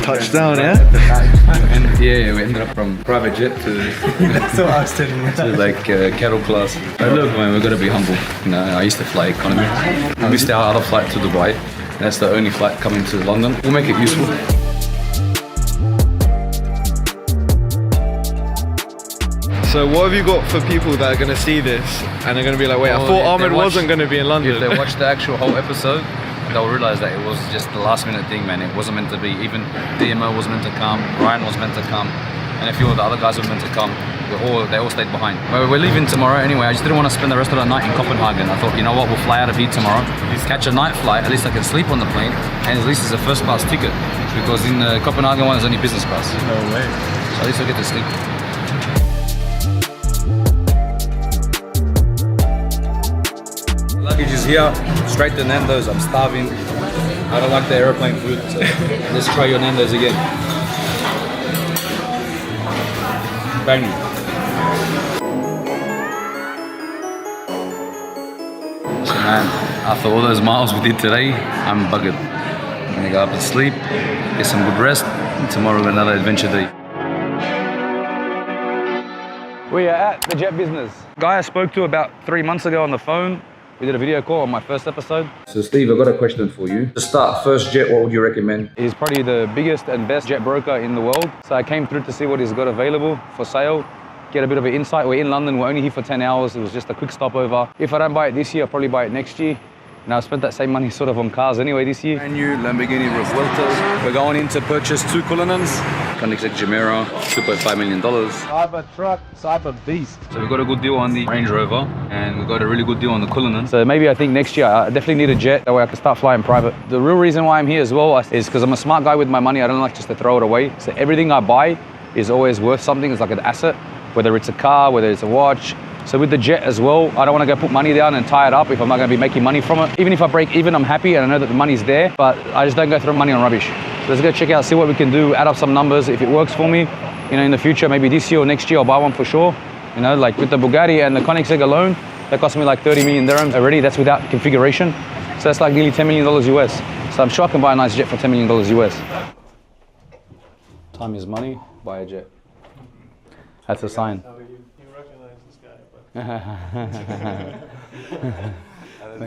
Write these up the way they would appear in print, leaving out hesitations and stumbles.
touchdown, yeah? And yeah, we ended up from private jet to That's what I was telling you. to like cattle class. But look, man, we've got to be humble. You know, I used to fly economy. We missed our other flight to Dubai. That's the only flight coming to London. We'll make it useful. So what have you got for people that are going to see this and they're going to be like, wait, I thought Ahmed wasn't going to be in London. If they watch the actual whole episode, they'll realize that it was just the last minute thing, man. It wasn't meant to be. Even DMO was meant to come, Ryan was meant to come, and a few of the other guys were meant to come. They all stayed behind. But we're leaving tomorrow anyway. I just didn't want to spend the rest of the night in Copenhagen. I thought, you know what, we'll fly out of here tomorrow, catch a night flight, at least I can sleep on the plane, and at least it's a first class ticket, because in the Copenhagen one, there's only business class. No way. So at least I get to sleep. Luggage is here, straight to Nando's. I'm starving. I don't like the airplane food, so let's try your Nando's again. Bang. So man, after all those miles we did today, I'm buggered. I'm gonna go up and sleep, get some good rest, and tomorrow another adventure day. We are at the jet business. Guy I spoke to about 3 months ago on the phone. We did a video call on my first episode. So Steve, I've got a question for you. To start first jet, what would you recommend? He's probably the biggest and best jet broker in the world. So I came through to see what he's got available for sale, get a bit of an insight. We're in London, we're only here for 10 hours. It was just a quick stopover. If I don't buy it this year, I'll probably buy it next year. And I've spent that same money sort of on cars anyway this year. Brand new Lamborghini Revueltas. We're going in to purchase 2 Culinans. Koenigsegg Gemera, $2.5 million. Cyber truck, cyber beast. So we got a good deal on the Range Rover, and we got a really good deal on the Cullinan. So maybe I think next year I definitely need a jet, that way I can start flying private. The real reason why I'm here as well is because I'm a smart guy with my money. I don't like just to throw it away. So everything I buy is always worth something. It's like an asset, whether it's a car, whether it's a watch. So with the jet as well, I don't want to go put money down and tie it up if I'm not going to be making money from it. Even if I break even, I'm happy and I know that the money's there, but I just don't go throw money on rubbish. So let's go check out, see what we can do, add up some numbers. If it works for me, you know, in the future, maybe this year or next year, I'll buy one for sure. You know, like with the Bugatti and the Koenigsegg alone, that cost me like 30 million dirhams already. That's without configuration. So that's like nearly $10 million US. So I'm sure I can buy a nice jet for $10 million US. Time is money, buy a jet. That's a sign. They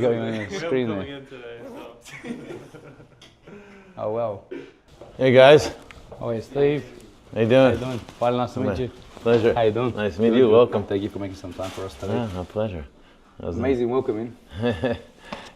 got me on the screen there. Oh well. Hey guys. Oh hey Steve. How you doing? How you doing? Finally, nice to meet you. Pleasure. How you doing? Nice to meet you. Welcome. Thank you for making some time for us today. Yeah, my pleasure. That was amazing welcoming. You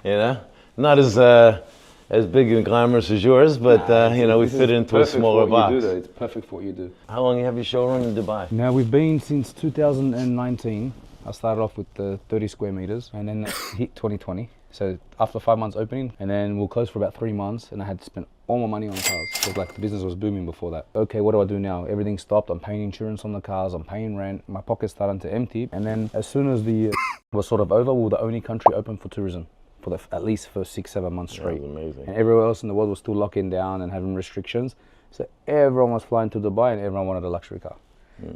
know, not as big and glamorous as yours, but you know, we fit into a smaller box. You do, though. It's perfect for what you do. How long you have your showroom in Dubai? Now we've been since 2019. I started off with the 30 square meters and then hit 2020. So after 5 months opening, and then we'll close for about 3 months, and I had to spend all my money on cars. Because like the business was booming before that. Okay, what do I do now? Everything stopped. I'm paying insurance on the cars, I'm paying rent, my pocket's starting to empty. And then as soon as the was sort of over, we were the only country open for tourism for at least for 6-7 months straight. That was amazing. And everywhere else in the world was still locking down and having restrictions. So everyone was flying to Dubai and everyone wanted a luxury car.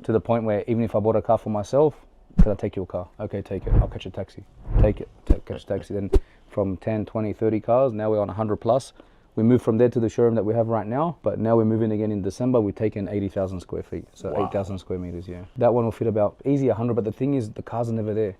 To the point where even if I bought a car for myself, can I take your car? Okay, take it. I'll catch a taxi. Take it. Catch a taxi. Then from 10, 20, 30 cars, now we're on 100 plus. We moved from there to the showroom that we have right now, but now we're moving again in December. We're taking 80,000 square feet, so wow. 8,000 square meters, yeah. That one will fit about easy 100, but the thing is, the cars are never there.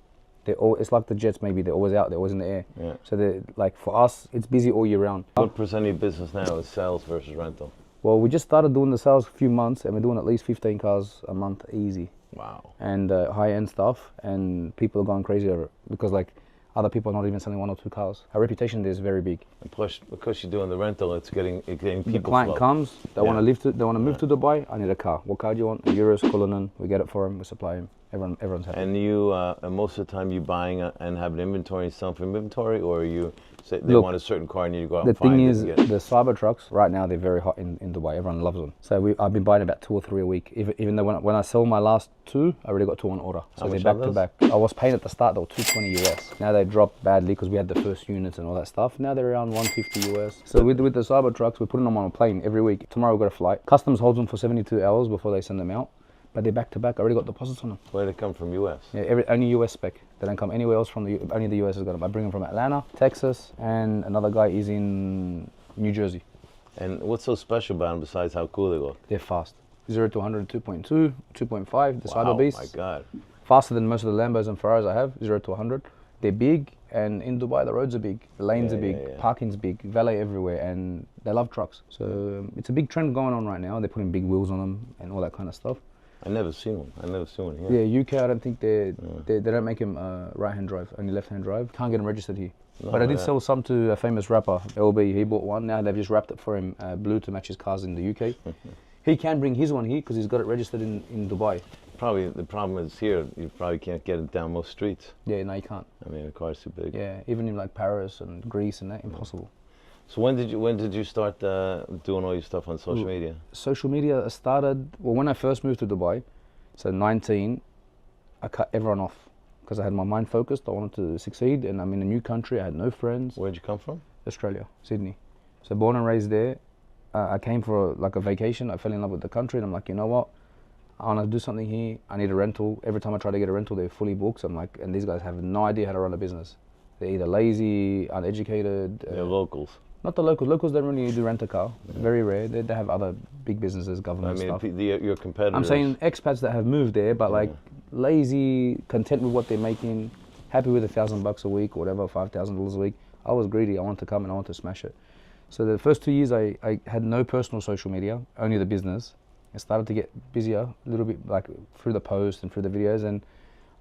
It's like the jets, maybe they're always out, they're always in the air. Yeah. So they're like, for us, it's busy all year round. What percent of your business now is sales versus rental? Well, we just started doing the sales a few months, and we're doing at least 15 cars a month, easy. Wow. And high-end stuff, and people are going crazy over it because like other people are not even selling 1 or 2 cars. Our reputation there is very big. And plus, because you're doing the rental, it's getting people. The client flow. comes, they want to move to Dubai. I need a car. What car do you want? Euros, Cullinan. We get it for them. We supply them. Everyone's happy. And you, and most of the time, you buying and have an inventory and selling from inventory, or you say they want a certain car and you go out and find it. The thing is, the cyber trucks right now they're very hot in Dubai. Everyone loves them. So I've been buying about 2 or 3 a week. Even though when I sell my last 2, I already got 2 on order. So they're back to back. I was paying at the start they were 220 US. Now they dropped badly because we had the first units and all that stuff. Now they're around 150 US. So with the cyber trucks, we're putting them on a plane every week. Tomorrow we've got a flight. Customs holds them for 72 hours before they send them out. But they're back to back. I already got deposits on them. Where do they come from? US? Yeah, only US spec. They don't come anywhere else from only the US has got them. I bring them from Atlanta, Texas, and another guy is in New Jersey. And what's so special about them besides how cool they look? They're fast. 0 to 100, 2.2, 2.5, the cyber beasts. Oh my God. Faster than most of the Lambos and Ferraris I have, 0 to 100. They're big, and in Dubai the roads are big, the lanes are big, parking's big, valet everywhere, and they love trucks. So it's a big trend going on right now. They're putting big wheels on them and all that kind of stuff. I never seen one. I never seen one here. Yeah, UK I don't think they don't make them right-hand drive, only left-hand drive. Can't get them registered here. No, but I did sell some to a famous rapper, LB. He bought one. Now they've just wrapped it for him blue to match his cars in the UK. He can bring his one here because he's got it registered in Dubai. Probably the problem is here, you probably can't get it down most streets. Yeah, no, you can't. I mean, the car's too big. Yeah, even in like Paris and Greece and that, impossible. So when did you start doing all your stuff on social media? Social media started, well, when I first moved to Dubai, so 19, I cut everyone off because I had my mind focused. I wanted to succeed, and I'm in a new country. I had no friends. Where'd you come from? Australia, Sydney. So born and raised there. I came for a vacation. I fell in love with the country, and I'm like, you know what? I want to do something here. I need a rental. Every time I try to get a rental, they're fully booked. So I'm like, and these guys have no idea how to run a business. They're either lazy, uneducated. They're locals. Not the locals. Locals don't really do rent a car. Very rare. They have other big businesses, government stuff. Your competitors. I'm saying expats that have moved there, but like lazy, content with what they're making, happy with $1,000 a week or whatever, $5,000 a week. I was greedy. I wanted to come and I wanted to smash it. So the first 2 years, I had no personal social media, only the business. I started to get busier a little bit, like through the posts and through the videos. And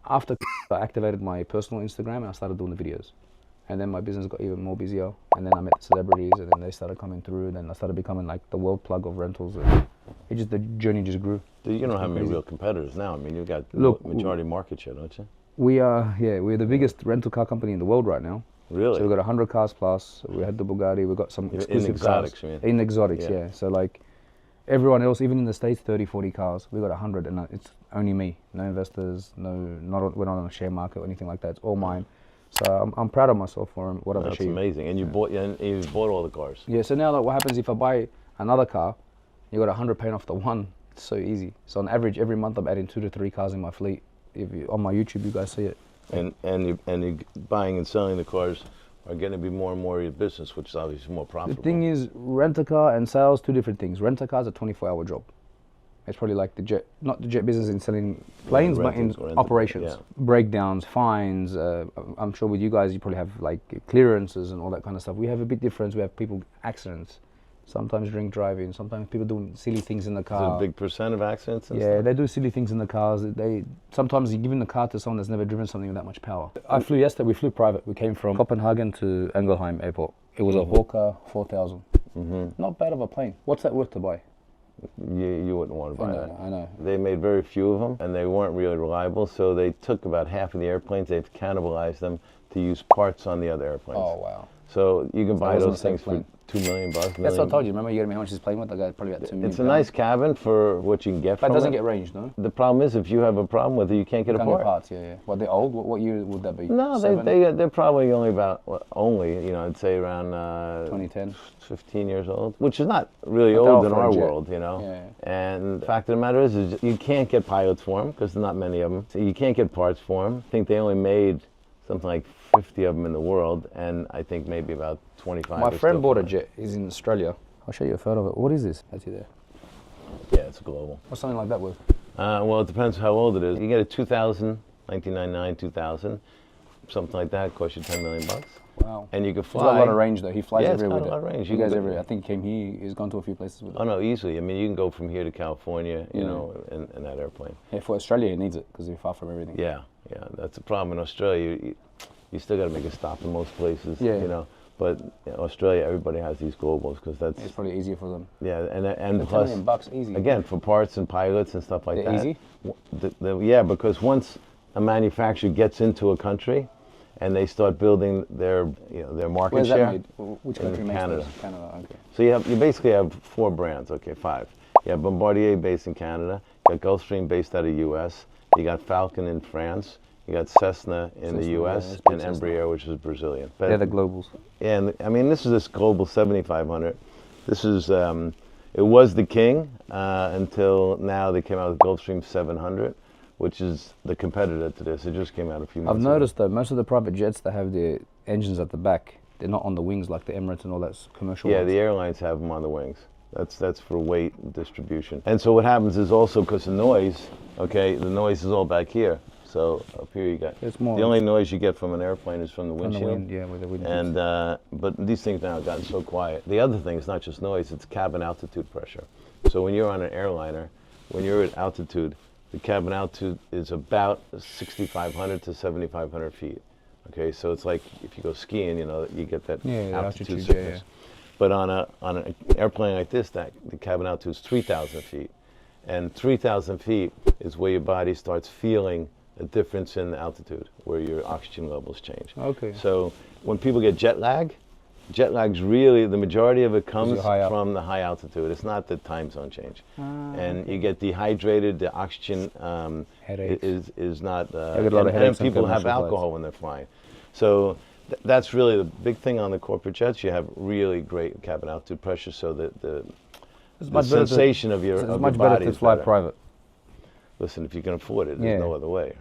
after I activated my personal Instagram and I started doing the videos. And then my business got even more busier. And then I met celebrities, and then they started coming through. And then I started becoming like the world plug of rentals. And the journey just grew. You don't have any real competitors now. I mean, you've got the majority market share, don't you? We're the biggest rental car company in the world right now. Really? So we've got 100 cars plus. We had the Bugatti. We've got some exclusive in exotics, cars. you mean? In exotics, yeah. So like everyone else, even in the States, 30, 40 cars. We've got 100, and it's only me. No investors. We're not on a share market or anything like that. It's all mine. So I'm proud of myself for what I've achieved. That's amazing. And you bought all the cars. Yeah. So now, like, what happens if I buy another car? You got 100 paying off the one. It's so easy. So on average, every month I'm adding 2 to 3 cars in my fleet. On my YouTube, you guys see it. And you buying and selling the cars are going to be more and more of your business, which is obviously more profitable. The thing is, rent-a-car and sales, two different things. Rent-a-car is a 24-hour job. It's probably like not the jet business in selling planes, but in operations. Breakdowns, fines. I'm sure with you guys, you probably have like clearances and all that kind of stuff. We have a bit different. We have people, accidents. Sometimes drink driving. Sometimes people doing silly things in the car. Is it a big percent of accidents and stuff? stuff? They do silly things in the cars. Sometimes you're giving the car to someone that's never driven something with that much power. I flew yesterday. We flew private. We came from Copenhagen to Engelheim Airport. It was a Hawker 4000. Not bad of a plane. What's that worth to buy? You wouldn't want to buy that. I know. They made very few of them, and they weren't really reliable, so they took about half of the airplanes, they've cannibalized them to use parts on the other airplanes. Oh, wow. So you can buy those things for $2 million. That's what I told you. Remember, you got me how much this plane with? I got probably about $2 million. It's a nice cabin for what you can get from it. But it doesn't get range, no? The problem is, if you have a problem with it, you can't get a part. Get parts, yeah. What, they're old? What year would that be? No, they're probably only about, I'd say around 2010. 15 years old, which is not really old in our world, Yeah. And the fact of the matter is you can't get pilots for them because there's not many of them. So you can't get parts for them. I think they only made something like 50 of them in the world, and I think maybe about 25. My friend bought a jet. He's in Australia. I'll show you a photo of it. What is this? That's you there. Yeah, it's global. What's something like that worth? Well, it depends how old it is. You get a 2000, 1999, 2000, something like that. Costs you $10 million. Wow. And you can fly. He's got a lot of range though. He flies everywhere. Yeah, it's got a lot of range. You guys everywhere. I think he came here. He's gone to a few places with it. Oh no, easily. I mean, you can go from here to California, in that airplane. Yeah, for Australia, he needs it because you're far from everything. Yeah. That's the problem in Australia. You still got to make a stop in most places. But Australia, everybody has these globals because it's probably easier for them. Yeah, and plus, $10 million easy. Again, for parts and pilots and stuff like that. Easy. Yeah, because once a manufacturer gets into a country, and they start building their market Where's share. That made? Which country makes Canada. Those? Canada. Okay. So you basically have 4 brands. Okay, 5. You have Bombardier based in Canada. You got Gulfstream based out of U.S. You got Falcon in France. You got Cessna in the U.S. and Embraer, which is Brazilian. But they're the globals. Yeah, and I mean this is this Global 7500. This is it was the king until now. They came out with Gulfstream 700. Which is the competitor to this. It just came out a few months ago. I've noticed though, most of the private jets that have the engines at the back, they're not on the wings like the Emirates and all that commercial Yeah, ones. the airlines have them on the wings. That's for weight distribution. And so what happens is also because of noise, okay, the noise is all back here. So up here you got, It's more the only noise you get from an airplane is from the on the windshield. wind, yeah, with the wind. And, but these things now have gotten so quiet. The other thing is not just noise, it's cabin altitude pressure. So when you're on an airliner, when you're at altitude, the cabin altitude is about 6,500 to 7,500 feet. Okay, so it's like if you go skiing, you know, you get that altitude sickness. But on an airplane like this, the cabin altitude is 3,000 feet. And 3,000 feet is where your body starts feeling a difference in the altitude, where your oxygen levels change. Okay. So when people get jet lag's really, the majority of it comes from the high altitude. It's not the time zone change. And you get dehydrated, the oxygen is not, and people have alcohol when they're flying. So that's really the big thing on the corporate jets. You have really great cabin altitude pressure, so that the sensation of your body is much better to fly private. Listen, if you can afford it, there's no other way.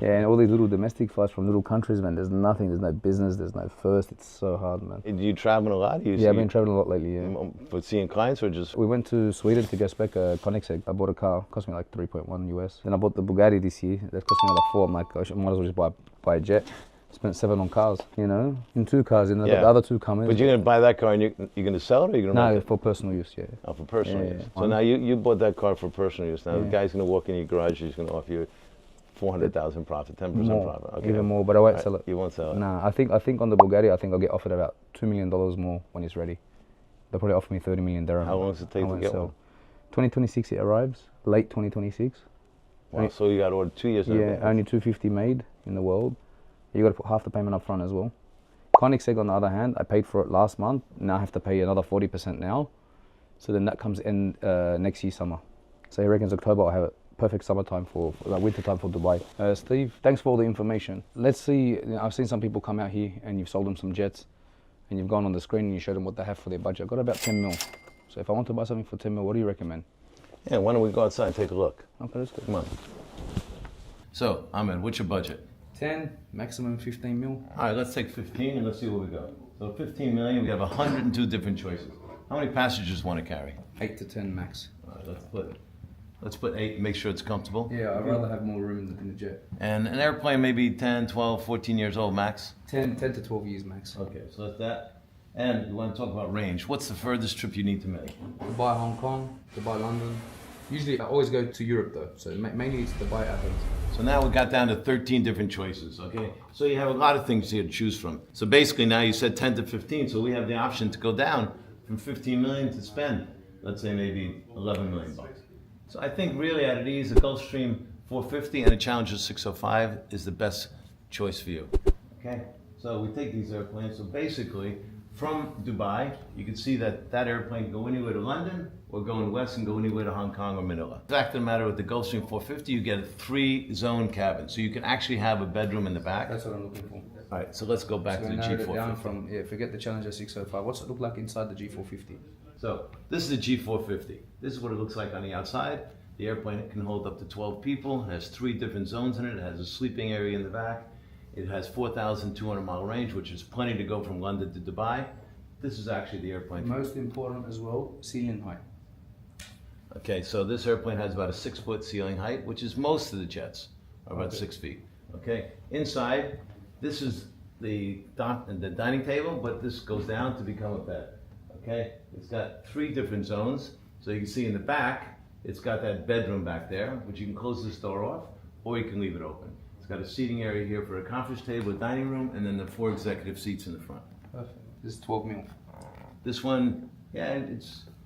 Yeah, and all these little domestic flights from little countries, man, there's nothing, there's no business, there's no first, it's so hard, man. Do you travel a lot? Yeah, I've been traveling a lot lately, yeah. For seeing clients or just? We went to Sweden to go spec Koenigsegg. I bought a car, cost me like 3.1 US. Then I bought the Bugatti this year, that cost me another 4. I'm like, I might as well just buy a jet. Spent 7 on cars, you know, in 2 cars, and the other 2 come in. But you're going to buy that car and you're going to sell it, or you're going to? No, for personal use, yeah. Oh, for personal use. So now you bought that car for personal use. Now the guy's going to walk in your garage, he's going to offer you 400,000 profit, 10% profit. Okay. Even more, but I won't sell it. You won't sell it? Nah, I think on the Bugatti, I think I'll get offered about $2 million more when it's ready. They'll probably offer me 30 million dirham. How long does it take to get one? 2026 it arrives, late 2026. Wow, so you got to order 2 years in advance. Yeah, only 250 made in the world. You got to put half the payment up front as well. Koenigsegg, on the other hand, I paid for it last month. Now I have to pay another 40% now. So then that comes in next year summer. So he reckons October I'll have it. Perfect summertime for winter time for Dubai. Steve, thanks for all the information. Let's see, I've seen some people come out here and you've sold them some jets and you've gone on the screen and you showed them what they have for their budget. I've got about 10 mil. So if I want to buy something for 10 mil, what do you recommend? Yeah, why don't we go outside and take a look? Okay, let's go. Come on. So, Ahmed, what's your budget? 10, maximum 15 mil. All right, let's take 15 and let's see where we go. So 15 million, we have 102 different choices. How many passengers want to carry? 8 to 10 max. All right, let's put 8 and make sure it's comfortable. Yeah, I'd rather have more room in the jet. And an airplane maybe 10, 12, 14 years old max? 10 to 12 years max. Okay, so that's that. And you want to talk about range. What's the furthest trip you need to make? Dubai, Hong Kong, Dubai, London. Usually I always go to Europe though, so mainly it's Dubai, Athens. So now we got down to 13 different choices, okay? So you have a lot of things here to choose from. So basically now you said 10 to 15, so we have the option to go down from 15 million to spend, let's say maybe 11 million bucks. So I think really at ease, a Gulfstream 450 and a Challenger 605 is the best choice for you, okay? So we take these airplanes, so basically from Dubai, you can see that airplane can go anywhere to London or going west and go anywhere to Hong Kong or Manila. The fact of the matter with the Gulfstream 450, you get a 3-zone cabin. So you can actually have a bedroom in the back. That's what I'm looking for. All right, so let's go back to the G450. From, forget the Challenger 605. What's it look like inside the G450? So this is the G450. This is what it looks like on the outside. The airplane can hold up to 12 people. It has 3 different zones in it. It has a sleeping area in the back. It has 4,200 mile range, which is plenty to go from London to Dubai. This is actually the airplane. Most important as well, ceiling height. Okay, so this airplane has about a 6-foot ceiling height, which is most of the jets are about 6 feet. Okay, inside, this is the dining table, but this goes down to become a bed. Okay, it's got 3 different zones. So you can see in the back, it's got that bedroom back there, which you can close this door off, or you can leave it open. It's got a seating area here for a conference table, a dining room, and then the 4 executive seats in the front. Perfect. This is 12 mil. This one, yeah,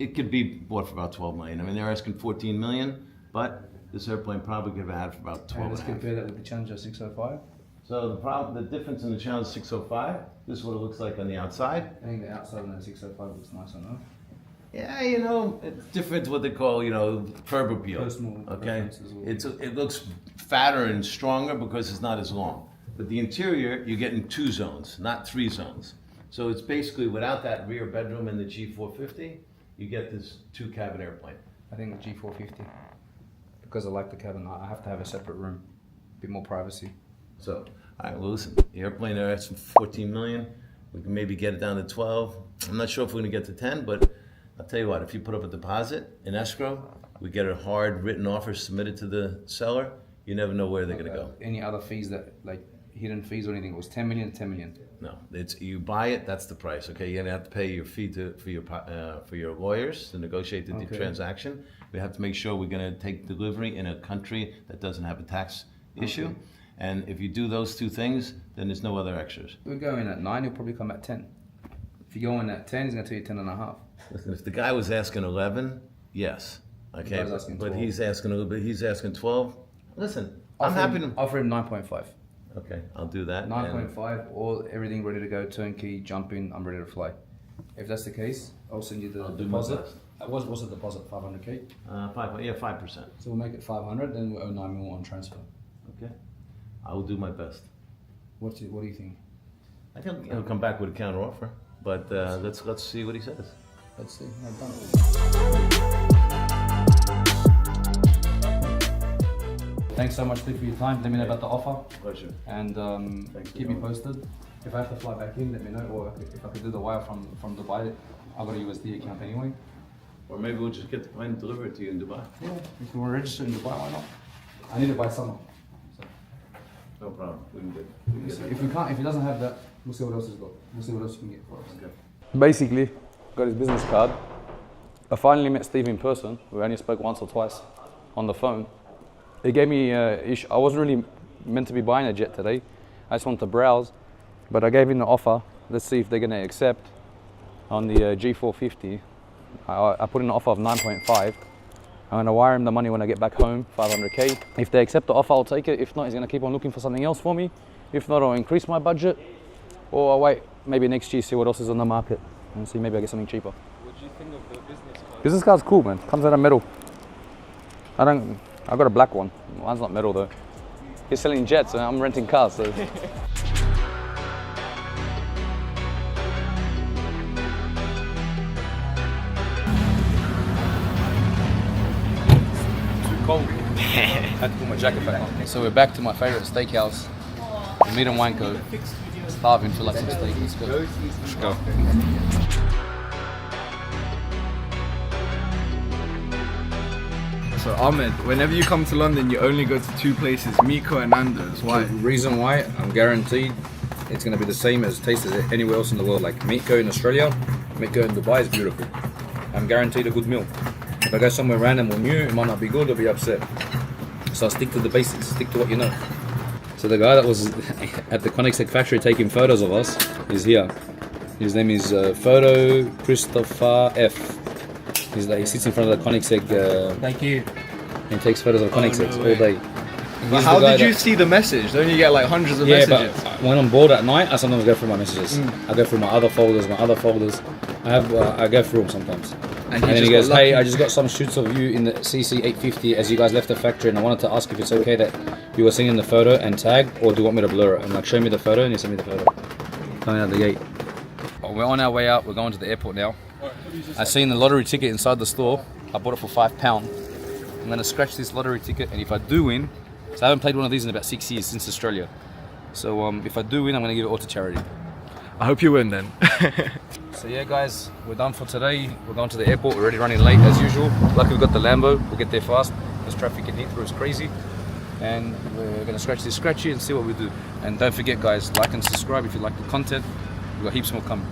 it could be bought for about 12 million. I mean, they're asking 14 million, but this airplane probably could have had for about 12 Let's compare that with the Challenger 605. So the difference in the Challenger 605, this is what it looks like on the outside. I think the outside of the 605 looks nice, I know. Yeah, you know, it's different to what they call, you know, curb appeal. Personal okay, well. it looks fatter and stronger because it's not as long. But the interior, you're getting 2 zones, not 3 zones. So it's basically without that rear bedroom in the G450, you get this 2-cabin airplane. I think the G450, because I like the cabin, I have to have a separate room, a bit more privacy. So, all right, well, listen, the airplane there, that's 14 million. We can maybe get it down to 12. I'm not sure if we're gonna get to 10, but I'll tell you what, if you put up a deposit in escrow, we get a hard written offer submitted to the seller, you never know where they're gonna go. Any other fees that, like hidden fees or anything? It was 10 million, 10 million. No, it's you buy it, that's the price. Okay, you're gonna have to pay your fee for your lawyers to negotiate the transaction. We have to make sure we're gonna take delivery in a country that doesn't have a tax issue. And if you do those two things, then there's no other extras. We go in at 9, he'll probably come at 10. If you go in at 10, he's gonna tell you 10 and a half. Listen, if the guy was asking 11, yes, okay, but he's asking a little bit. He's asking 12. Listen, I'm happy to offer him 9.5. Okay, I'll do that. 9.5, all everything ready to go, turnkey, jump in, I'm ready to fly. If that's the case, I'll send you the deposit. What's the deposit? 500k. 5%. So we'll make it 500, then we'll owe 9 million on transfer. Okay, I will do my best. What do you think? I think he'll come back with a counter offer, but let's see what he says. Let's see. I've done it. Thanks so much, Steve, for your time. Let me know about the offer. Pleasure. And keep me posted. If I have to fly back in, let me know. Or if I could do the wire from Dubai, I've got a USD account anyway. Or maybe we'll just get the plane delivered to you in Dubai. Yeah, if we're registered in Dubai, why not? I need to buy summer. So. No problem. We can get If we can't, if he doesn't have that, we'll see what else he's got. We'll see what else you can get for us. Okay. Basically, got his business card. I finally met Steve in person. We only spoke once or twice on the phone. He gave me I wasn't really meant to be buying a jet today. I just wanted to browse, but I gave him the offer. Let's see if they're going to accept on the G450. I put in an offer of 9.5. I'm going to wire him the money when I get back home, 500k. If they accept the offer, I'll take it. If not, he's going to keep on looking for something else for me. If not, I'll increase my budget, or I'll wait maybe next year, see what else is on the market, and see maybe I get something cheaper. What do you think of the business card? Business card's cool, man. Comes out of metal. I got a black one. Mine's not metal though. He's selling jets and I'm renting cars, so. Too cold. I had to put my jacket back on. So we're back to my favorite steakhouse, the Meat and Wine Co. Starving for like some steak. Let's go. Let's go. So Ahmed, whenever you come to London, you only go to two places, Miko and Nando's. Why? The reason why, I'm guaranteed it's going to be the same as taste as anywhere else in the world. Like Miko in Australia, Miko in Dubai is beautiful. I'm guaranteed a good meal. If I go somewhere random or new, it might not be good, I'll be upset. So I stick to the basics, stick to what you know. So the guy that was at the Koenigsegg factory taking photos of us is here. His name is Photo Christopher F. He sits in front of the Koenigsegg. Thank you. And takes photos of Koenigsegg all day. But how did you see the message? Don't you get like hundreds of messages? But when I'm bored at night, I sometimes go through my messages. I go through my other folders. I go through them sometimes. And then he goes, hey, I just got some shoots of you in the CC850 as you guys left the factory, and I wanted to ask if it's okay that you were singing the photo and tag, or do you want me to blur it? I'm like, show me the photo, and he sent me the photo. Coming out the gate. Well, we're on our way out. We're going to the airport now. I seen the lottery ticket inside the store. I bought it for £5. I'm going to scratch this lottery ticket, and if I do win, so I haven't played one of these in about 6 years since Australia. So if I do win, I'm going to give it all to charity. I hope you win then. So yeah guys, we're done for today. We're going to the airport. We're already running late as usual. Luckily we've got the Lambo. We'll get there fast. This traffic in Heathrow is crazy. And we're going to scratch this scratchy and see what we do. And don't forget guys, like and subscribe if you like the content. We've got heaps more coming.